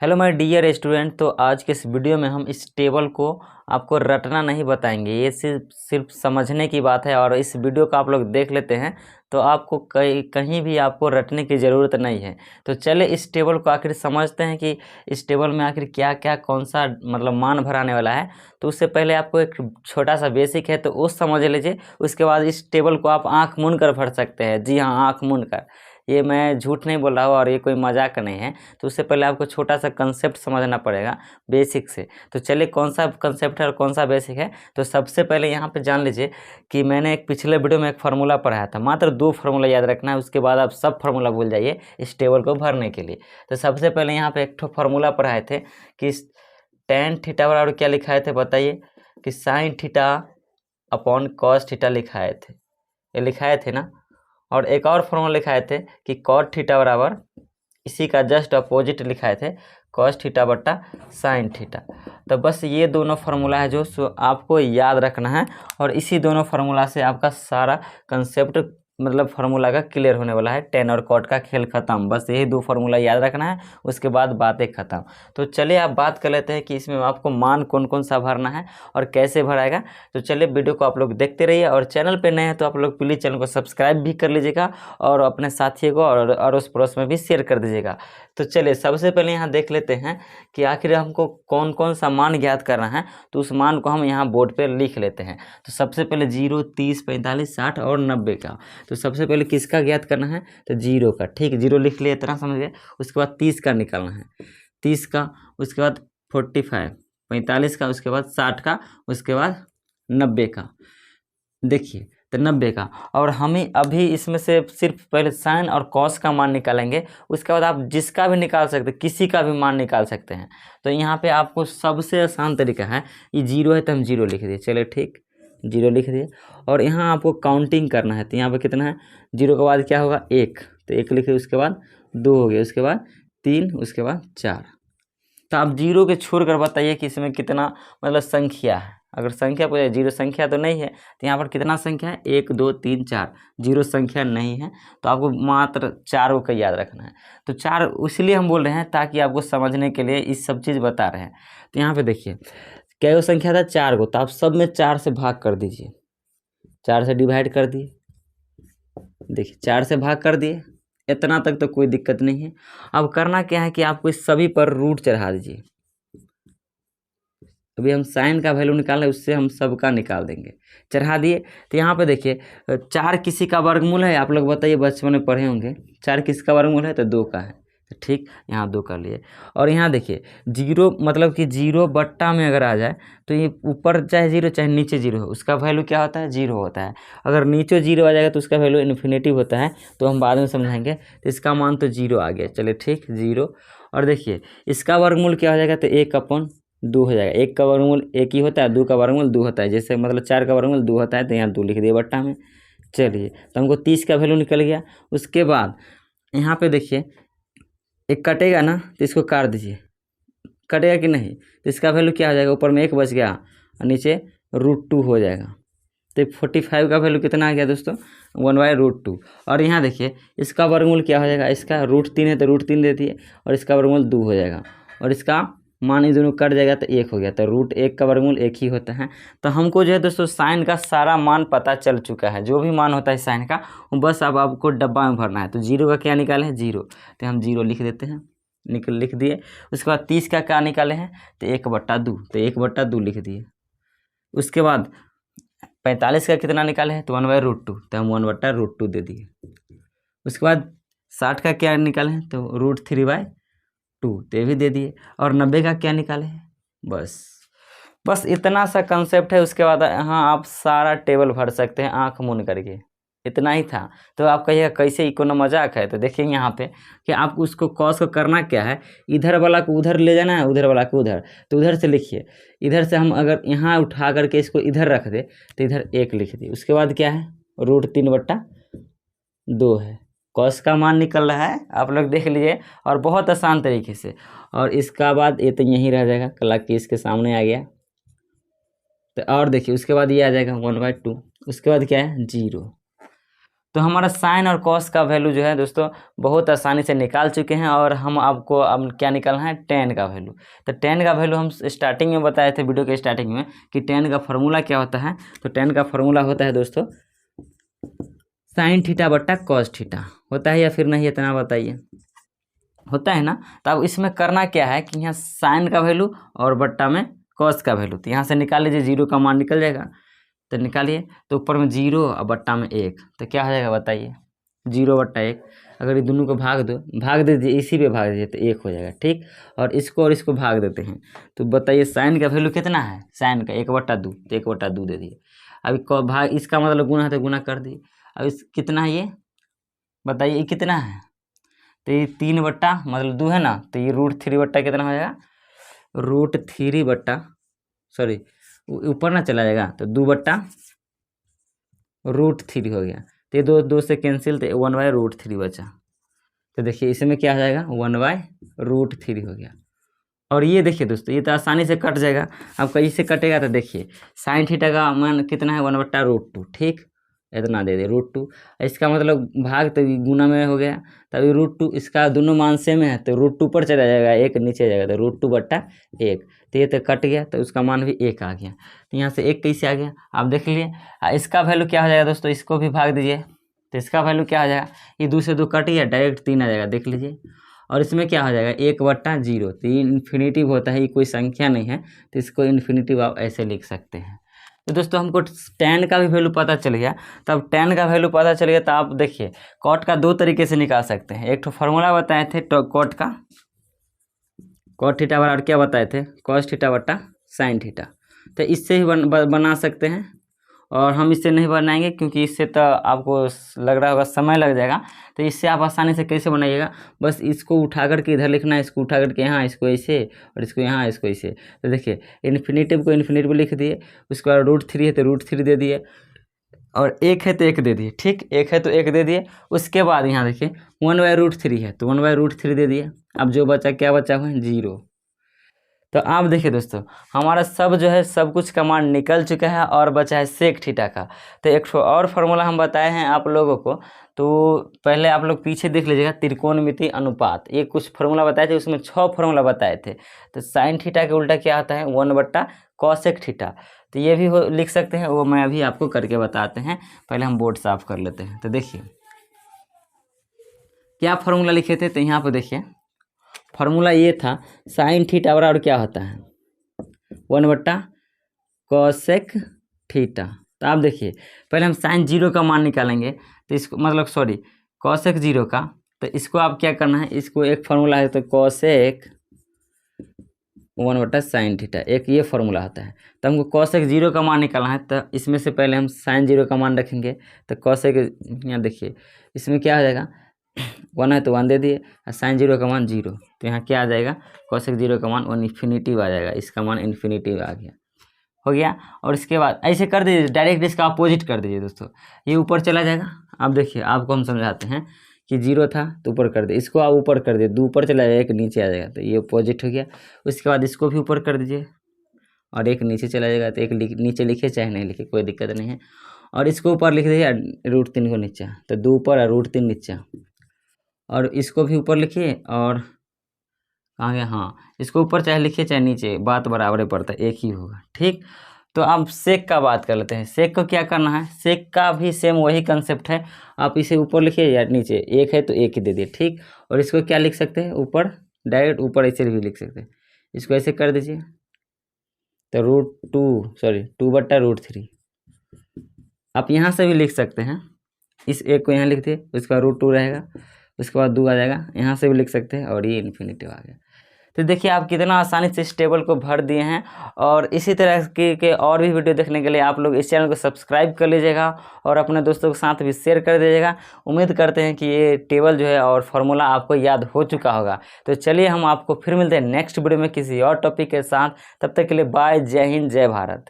Hello my dear student. तो आज के इस वीडियो में हम इस टेबल को आपको रटना नहीं बताएंगे, ये सिर्फ समझने की बात है। और इस वीडियो को आप लोग देख लेते हैं तो आपको कहीं भी आपको रटने की ज़रूरत नहीं है। तो चले इस टेबल को आखिर समझते हैं कि इस टेबल में आखिर क्या क्या कौन सा मतलब मान भराने वाला है। तो उससे पहले आपको एक छोटा सा बेसिक है तो वो समझ लीजिए। उसके बाद इस टेबल को आप आँख मूंद कर भर सकते हैं। जी हाँ, आँख मूंद कर। ये मैं झूठ नहीं बोल रहा हूँ और ये कोई मजाक नहीं है। तो उससे पहले आपको छोटा सा कंसेप्ट समझना पड़ेगा बेसिक से। तो चलिए कौन सा कंसेप्ट है और कौन सा बेसिक है। तो सबसे पहले यहाँ पे जान लीजिए कि मैंने एक पिछले वीडियो में एक फार्मूला पढ़ाया था। मात्र 2 फार्मूला याद रखना है, उसके बाद आप सब फार्मूला भूल जाइए इस टेबल को भरने के लिए। तो सबसे पहले यहाँ पे एक फार्मूला पढ़ाए थे कि tan थीटा बराबर क्या लिखाए थे बताइए, कि sin theta upon cos theta लिखाए थे। ये लिखाए थे ना। और एक और फॉर्मूला लिखाए थे कि cot थीटा बराबर इसी का जस्ट अपोजिट लिखाए थे, cos थीटा बट्टा साइन थीटा। तो बस ये दोनों फार्मूला है जो आपको याद रखना है। और इसी दोनों फार्मूला से आपका सारा कंसेप्ट मतलब फार्मूला का क्लियर होने वाला है। टेन और कॉट का खेल खत्म। बस यही 2 फार्मूला याद रखना है, उसके बाद बातें खत्म। तो चलिए आप बात कर लेते हैं कि इसमें आपको मान कौन कौन सा भरना है और कैसे भराएगा। तो चलिए वीडियो को आप लोग देखते रहिए। और चैनल पे नए हैं तो आप लोग प्लीज़ चैनल को सब्सक्राइब भी कर लीजिएगा और अपने साथियों को और अड़ोस पड़ोस में भी शेयर कर दीजिएगा। तो चलिए सबसे पहले यहाँ देख लेते हैं कि आखिर हमको कौन कौन सा मान ज्ञात करना है। तो उस मान को हम यहाँ बोर्ड पे लिख लेते हैं। तो सबसे पहले 0, 30, 45, 60 और 90 का। तो सबसे पहले किसका ज्ञात करना है, तो 0 का। ठीक है, 0 लिख लिए, इतना समझ गए। उसके बाद 30 का निकालना है, 30 का। उसके बाद 45, 45 का। उसके बाद 60 का। उसके बाद 90 का। देखिए तो 90 का। और हमें अभी इसमें से सिर्फ पहले साइन और कॉस का मान निकालेंगे। उसके बाद आप जिसका भी निकाल सकते हैं, किसी का भी मान निकाल सकते हैं। तो यहाँ पे आपको सबसे आसान तरीका है, ये 0 है तो हम 0 लिख दिए। चलिए ठीक, 0 लिख दिए। और यहाँ आपको काउंटिंग करना है। तो यहाँ पे कितना है, 0 के बाद क्या होगा, 1। तो 1 लिख दिए। उसके बाद 2 हो गया, उसके बाद 3, उसके बाद 4। तो आप 0 के छोड़ कर बताइए कि इसमें कितना मतलब संख्या है। अगर संख्या पूछे, 0 संख्या तो नहीं है, तो यहाँ पर कितना संख्या है, 1, 2, 3, 4। 0 संख्या नहीं है, तो आपको मात्र 4 को याद रखना है। तो 4 इसलिए हम बोल रहे हैं ताकि आपको समझने के लिए इस सब चीज़ बता रहे हैं। तो यहाँ पे देखिए क्या संख्या था, 4 को। तो आप सब में 4 से भाग कर दीजिए, 4 से डिवाइड कर दिए। देखिए 4 से भाग कर दिए, इतना तक तो कोई दिक्कत नहीं है। अब करना क्या है कि आपको इस सभी पर रूट चढ़ा दीजिए। अभी हम साइन का वैल्यू निकालें, उससे हम सबका निकाल देंगे। चढ़ा दिए। तो यहाँ पे देखिए 4 किसी का वर्गमूल है, आप लोग बताइए, बचपन में पढ़े होंगे। 4 किसका वर्गमूल है, तो 2 का है। तो ठीक, यहाँ 2 कर लिए। और यहाँ देखिए 0 मतलब कि 0 बट्टा में अगर आ जाए तो ये ऊपर चाहे 0 चाहे नीचे 0 हो, उसका वैल्यू क्या होता है, 0 होता है। अगर नीचे 0 आ जाएगा तो उसका वैल्यू इन्फिनिटी होता है, तो हम बाद में समझाएंगे। तो इसका मान तो 0 आ गया। चलिए ठीक, 0। और देखिए इसका वर्गमूल क्या हो जाएगा, तो 1/2 हो जाएगा। 1 का वर्गमूल 1 ही होता है, 2 का वर्गमूल 2 होता है। जैसे मतलब 4 का वर्गमूल 2 होता है, तो यहाँ 2 लिख दिए बट्टा में। चलिए तो हमको 30 का वैल्यू निकल गया। उसके बाद यहाँ पे देखिए एक कटेगा ना, तो इसको काट दीजिए। कटेगा कि नहीं, तो इसका वैल्यू क्या हो जाएगा, ऊपर में 1 बच गया और नीचे √2 हो जाएगा। तो 45 का वैल्यू कितना आ गया दोस्तों, 1/√2। और यहाँ देखिए इसका वर्गमूल क्या हो जाएगा, इसका √3 है तो √3 दे दिए, और इसका वर्गमूल 2 हो जाएगा। और इसका मान ये दोनों कट जाएगा तो 1 हो गया। तो √1 का वर्गमूल 1 ही होता है। तो हमको जो है दोस्तों साइन का सारा मान पता चल चुका है। जो भी मान होता है साइन का, वो बस अब आपको डब्बा में भरना है। तो 0 का क्या निकाले हैं, 0। तो हम 0 लिख देते हैं, लिख दिए। उसके बाद 30 का क्या निकाले हैं, तो 1/2। तो 1/2 लिख दिए। उसके बाद 45 का कितना निकाले हैं, तो 1/√2। तो हम 1/√2 दे दिए। उसके बाद 60 का क्या निकाले हैं, तो √3/2। तो ये भी दे दिए। और 90 का क्या निकाले हैं, बस इतना सा कंसेप्ट है। उसके बाद यहाँ आप सारा टेबल भर सकते हैं आंख मूंद करके। इतना ही था। तो आप कहिएगा कैसे कोनो मजाक है। तो देखिए यहाँ पे कि आपको उसको कॉस को करना क्या है, इधर वाला को उधर ले जाना है, उधर वाला को उधर। तो उधर से लिखिए, इधर से हम अगर यहाँ उठा करके इसको इधर रख दे तो इधर 1 लिख दिए। उसके बाद क्या है, √3/2 है। कॉस का मान निकल रहा है, आप लोग देख लीजिए, और बहुत आसान तरीके से। और इसका बाद ये तो यहीं रह जाएगा, कला की इसके सामने आ गया। तो और देखिए उसके बाद ये आ जाएगा 1/2। उसके बाद क्या है, 0। तो हमारा साइन और कॉस का वैल्यू जो है दोस्तों बहुत आसानी से निकाल चुके हैं, और हम आपको अब क्या निकालना है, टेन का वैल्यू। तो टेन का वैल्यू हम स्टार्टिंग में बताए थे, वीडियो के स्टार्टिंग में, कि टेन का फार्मूला क्या होता है। तो टेन का फार्मूला होता है दोस्तों साइन थीटा बट्टा कॉस थीटा। होता है या फिर नहीं, इतना बताइए। होता है ना। तो अब इसमें करना क्या है कि यहाँ साइन का वैल्यू और बट्टा में कॉस का वैल्यू, तो यहाँ से निकाल लीजिए, जीरो का मान निकल जाएगा। तो निकालिए, तो ऊपर में जीरो और बट्टा में एक, तो क्या हो जाएगा बताइए, जीरो बट्टा एक। अगर ये दोनों को भाग दो, भाग दीजिए, इसी पे भाग दीजिए तो एक हो जाएगा, ठीक। और इसको भाग देते हैं, तो बताइए साइन का वैल्यू कितना है, साइन का 1/2, तो 1/2 दे दिए। अभी भाग, इसका मतलब गुना है तो गुना कर दिए। अब इस कितना है ये बताइए, ये कितना है, तो ये 3 मतलब 2 है ना, तो ये √3 बट्टा कितना हो जाएगा, √3 बट्टा, सॉरी ऊपर ना चला जाएगा, तो 2/√3 हो गया। तो ये दो से कैंसिल, तो 1/√3 बचा। तो देखिए इसमें क्या हो जाएगा, 1/√3 हो गया। और ये देखिए दोस्तों, ये तो आसानी से कट जाएगा। अब कैसे कटेगा, तो देखिए साइन थीटा का मान कितना है, 1/√2, ठीक, इतना दे दे √2। इसका मतलब भाग तो गुना में हो गया, तभी √2, इसका दोनों मान सेम है, तो √2 पर चला जाएगा, एक नीचे जाएगा, तो √2/1। तो ये तो कट गया, तो उसका मान भी 1 आ गया। तो यहाँ से 1 कैसे आ गया, आप देख लीजिए। इसका वैल्यू क्या हो जाएगा दोस्तों, इसको भी भाग दीजिए, तो इसका वैल्यू क्या हो जाएगा, ये 2 से 2 कट गया, डायरेक्ट 3 आ जाएगा, देख लीजिए। और इसमें क्या हो जाएगा, 1/0, तो ये इन्फिनिटिव होता है, ये कोई संख्या नहीं है, तो इसको इन्फिनिटिव आप ऐसे लिख सकते हैं। तो दोस्तों हमको tan का भी वैल्यू पता चल गया। तब tan का वैल्यू पता चल गया, तो आप देखिए कॉट का 2 तरीके से निकाल सकते हैं। एक तो फार्मूला बताए थे तो कॉट का, कॉट थीटा बराबर क्या बताए थे, कॉस थीटा बट्टा साइन थीटा। तो इससे ही बना सकते हैं, और हम इससे नहीं बनाएंगे क्योंकि इससे तो आपको लग रहा होगा समय लग जाएगा। तो इससे आप आसानी से कैसे बनाइएगा, बस इसको उठा करके इधर लिखना है, इसको उठा करके यहाँ, इसको ऐसे, और इसको यहाँ, इसको ऐसे। तो देखिए इन्फिनिटिव को इन्फिनिटिव लिख दिए, उसके बाद √3 है तो √3 दे दिए, और 1 है तो 1 दे दिए, ठीक, 1 है तो 1 दे दिए। उसके बाद यहाँ देखिए 1/√3 है तो 1/√3 दे दिए। अब जो बचा, क्या बचा हुआ है, 0। तो आप देखिए दोस्तों, हमारा सब जो है सब कुछ कमांड निकल चुका है, और बचा है सेक थीटा का। तो एक और फार्मूला हम बताए हैं आप लोगों को, तो पहले आप लोग पीछे देख लीजिएगा, त्रिकोणमिति अनुपात, ये कुछ फार्मूला बताए थे, उसमें 6 फार्मूला बताए थे। तो साइन थीटा के उल्टा क्या आता है, 1/cosec थीटा। तो ये भी लिख सकते हैं, वो मैं अभी आपको करके बताते हैं। पहले हम बोर्ड साफ कर लेते हैं। तो देखिए क्या फार्मूला लिखे थे, तो यहाँ पर देखिए फार्मूला ये था, साइन थीटा बराबर क्या होता है, 1/cosec थीटा। तो आप देखिए पहले हम साइन 0 का मान निकालेंगे, तो इसको मतलब सॉरी cosec 0 का, तो इसको आप क्या करना है, इसको एक फार्मूला है, तो cosec 1/sin थीटा, एक ये फार्मूला होता है। तो हमको cosec 0 का मान निकालना है, तो इसमें से पहले हम साइन 0 का मान रखेंगे। तो cosec, यहाँ देखिए इसमें क्या हो जाएगा, 1 है तो 1 दे दिए, और साइन 0 का मान 0, तो यहाँ क्या आ जाएगा, cosec 0 का मान इन्फिनिटिव आ जाएगा, इसका मान इन्फिनिटिव आ गया, हो गया। और इसके बाद ऐसे कर दीजिए, डायरेक्ट इसका अपोजिट कर दीजिए दोस्तों, ये ऊपर चला जाएगा। अब देखिए आपको हम समझाते हैं कि 0 था तो ऊपर कर दे, इसको आप ऊपर कर दिए, 2 ऊपर चला जाएगा, 1 नीचे आ जाएगा, तो ये अपोजिट हो गया। उसके बाद इसको भी ऊपर कर दीजिए, और 1 नीचे चला जाएगा, तो 1 नीचे लिखे चाहे नहीं लिखे कोई दिक्कत नहीं है। और इसको ऊपर लिख दीजिए, √3 को नीचा, तो 2 ऊपर और √3 नीचा। और इसको भी ऊपर लिखिए, और कहाँ गया, हाँ, इसको ऊपर चाहे लिखिए चाहे नीचे, बात बराबर ही पड़ता है, एक ही होगा, ठीक। तो अब सेक का बात कर लेते हैं। सेक को क्या करना है, सेक का भी सेम वही कंसेप्ट है, आप इसे ऊपर लिखिए या नीचे, 1 है तो 1 ही दे दिए, ठीक। और इसको क्या लिख सकते हैं, ऊपर, डायरेक्ट ऊपर ऐसे भी लिख सकते हैं, इसको ऐसे कर दीजिए, तो √2/√3। आप यहाँ से भी लिख सकते हैं, इस 1 को यहाँ लिख दिए, उसका √2 रहेगा, उसके बाद 2 आ जाएगा, यहाँ से भी लिख सकते हैं, और ये इन्फिनिटिव आ गया। तो देखिए आप कितना आसानी से इस टेबल को भर दिए हैं। और इसी तरह के और भी वीडियो देखने के लिए आप लोग इस चैनल को सब्सक्राइब कर लीजिएगा, और अपने दोस्तों के साथ भी शेयर कर दीजिएगा। उम्मीद करते हैं कि ये टेबल जो है और फार्मूला आपको याद हो चुका होगा। तो चलिए हम आपको फिर मिलते हैं नेक्स्ट वीडियो में किसी और टॉपिक के साथ। तब तक के लिए बाय, जय हिंद, जय भारत।